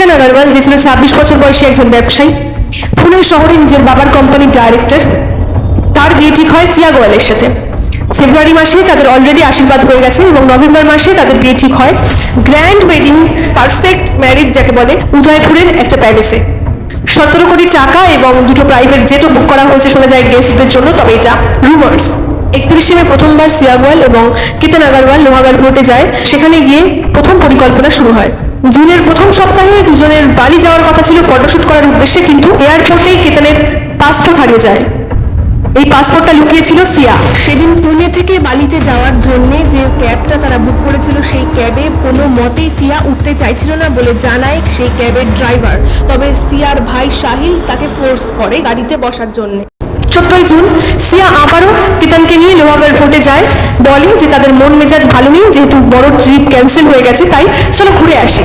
কেতন আগরওয়াল, যে ছিল 26 বছর বয়সী একজন ব্যবসায়ী, পুনে শহরে নিজের বাবার কোম্পানির ডাইরেক্টর, তার বিয়ে ঠিক হয় সিয়া গোয়ালের সাথে। ফেব্রুয়ারি মাসে তাদের অলরেডি আশীর্বাদ হয়ে গেছে এবং নভেম্বর মাসে তাদের বিয়ে ঠিক হয় গ্র্যান্ড ওয়েডিং, পারফেক্ট ম্যারেজ যাকে বলে, উদয়পুরের একটা প্যালেসে। 17 কোটি টাকা এবং 2টো প্রাইভেট জেটও বুক করা হয়েছে শোনা যায় গেস্টদের জন্য, তবে এটা রুমার্স। 31 মে প্রথমবার সিয়া গোয়াল এবং কেতন আগরওয়াল লোহাগড় ফোর্টে যায়। সেখানে গিয়ে প্রথম পরিকল্পনা শুরু হয়। জুনের প্রথম সপ্তাহে দুজনের বালি যাওয়ার কথা ছিল ফটোশুট করার উদ্দেশ্যে, কিন্তু এয়ারপোর্টেই কেতনের পাসপোর্ট হারিয়ে যায়। এই পাসপোর্টটা লুকিয়েছিল সিয়া। সেদিন পুনে থেকে বালিতে যাওয়ার জন্য যে ক্যাবটা তারা বুক করেছিল, সেই ক্যাবে কোনো মতেই সিয়া উঠতে চাইছিল না বলে জানায় সেই ক্যাবের ড্রাইভার। তবে সিয়ার ভাই সাহিল তাকে ফোর্স করে গাড়িতে বসার জন্য। 14 জুন সিয়া আবারও কেতনকে নিয়ে লোহাগড় ফোর্টে যায়, বলে যে তাদের মন মেজাজ ভালো নেই, যেহেতু বড় ট্রিপ ক্যান্সেল হয়ে গেছে, তাই চলো ঘুরে আসি।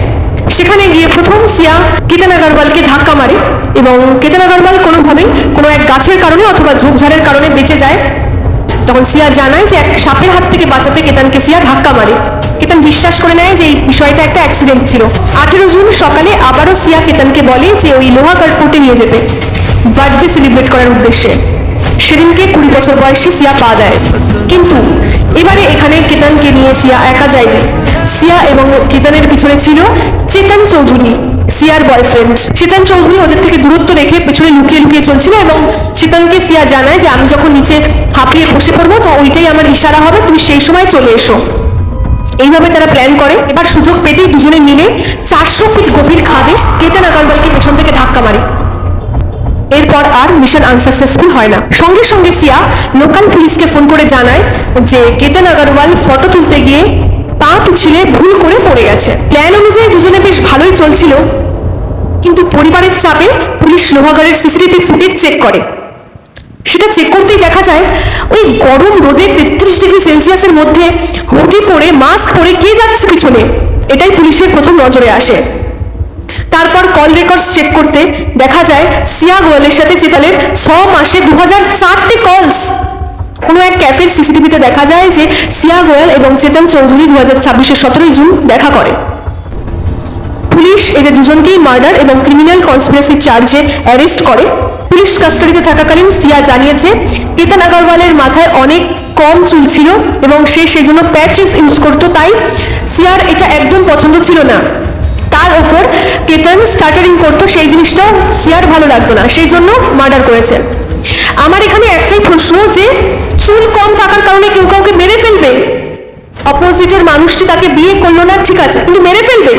সেখানে গিয়ে প্রথম সিয়া কেতন আগরওয়ালকে ধাক্কা মারে এবং কেতন আগরওয়াল কোনোভাবেই কোনো এক গাছের কারণে অথবা ঝোপঝাড়ের কারণে বেঁচে যায়। তখন সিয়া জানায় যে এক সাপের হাত থেকে বাঁচাতে কেতনকে সিয়া ধাক্কা মারে। কেতন বিশ্বাস করে নেয় যে এই বিষয়টা একটা অ্যাক্সিডেন্ট ছিল। 18 জুন সকালে আবারও সিয়া কেতনকে বলে যে ওই লোহাগড় ফোর্টে নিয়ে যেতে বার্থডে সেলিব্রেট করার উদ্দেশ্যে। সেদিনকে 20 বছর বয়সী সিয়া পা দেয়। কিন্তু এবারে এখানে কেতনকে নিয়ে সিয়া একা যায়নি। সিয়া এবং কেতনের পিছনে ছিল চেতন চৌধুরী, সিয়ার বয়ফ্রেন্ড। চেতন চৌধুরী ওদের থেকে দূরত্ব রেখে পেছনে লুকিয়ে লুকিয়ে চলছিল এবং চেতনকে সিয়া জানায় যে আমি যখন নিচে হাঁপিয়ে বসে পড়বো তো ওইটাই আমার ইশারা হবে, তুমি সেই সময় চলে এসো। এইভাবে তারা প্ল্যান করে। এবার সুযোগ পেতেই দুজনে মিলে 400 ফিট গভীর খাদে কেতন আগরওয়ালকে পেছন থেকে ধাক্কা মারে। এরপর আর মিশন আনসাকসেসফুল হয় না। সঙ্গে সঙ্গে সিয়া লোকাল পুলিশকে ফোন করে জানায় যে কেতন আগরওয়াল ফটো তুলতে গিয়ে পা পিছলে ভুল করে পড়ে গেছে। প্ল্যান অনুযায়ী দুজনে বেশ ভালোই চলছিল, কিন্তু পরিবারের চাপে পুলিশ লোহাগড়ের সিসিটিভি ফুটেজ চেক করে। সেটা চেক করতেই দেখা যায় ওই গরম রোদে 33 ডিগ্রি সেলসিয়াসের মধ্যে হুডি পরে মাস্ক পরে কে যাচ্ছে পিছনে, এটাই পুলিশের প্রথম নজরে আসে। তারপর কল রেকর্ডস চেক করতে দেখা যায় সিয়া গোয়ালের সাথে চেতনের 6 মাসে 2004টি কলস। কোনো এক ক্যাফের সিসিটিভিতে দেখা যায় যে সিয়া গোয়াল এবং চেতন চৌধুরী 2026 17 জুন দেখা করে। পুলিশ এদের দুজনকেই মার্ডার এবং ক্রিমিনাল কনস্পিরেসি চার্জে অ্যারেস্ট করে। পুলিশ কাস্টাডিতে থাকাকালীন সিয়া জানিয়েছে কেতন আগরওয়ালের মাথায় অনেক কম চুল ছিল এবং সে সেজন্য প্যাচেস ইউজ করতো, তাই সিয়ার এটা একদম পছন্দ ছিল না। তার ওপর কেতন স্টার্টারিং করতো, সেই জিনিসটাও সিয়ার ভালো লাগতো না, সেই জন্য মার্ডার করেছে। আমার এখানে একটাই প্রশ্ন, যে চুল কম থাকার কারণে কেউ কাউকে মেরে ফেলবে? অপোজিটের মানুষটি তাকে বিয়ে করলো না, ঠিক আছে, কিন্তু মেরে ফেলবে?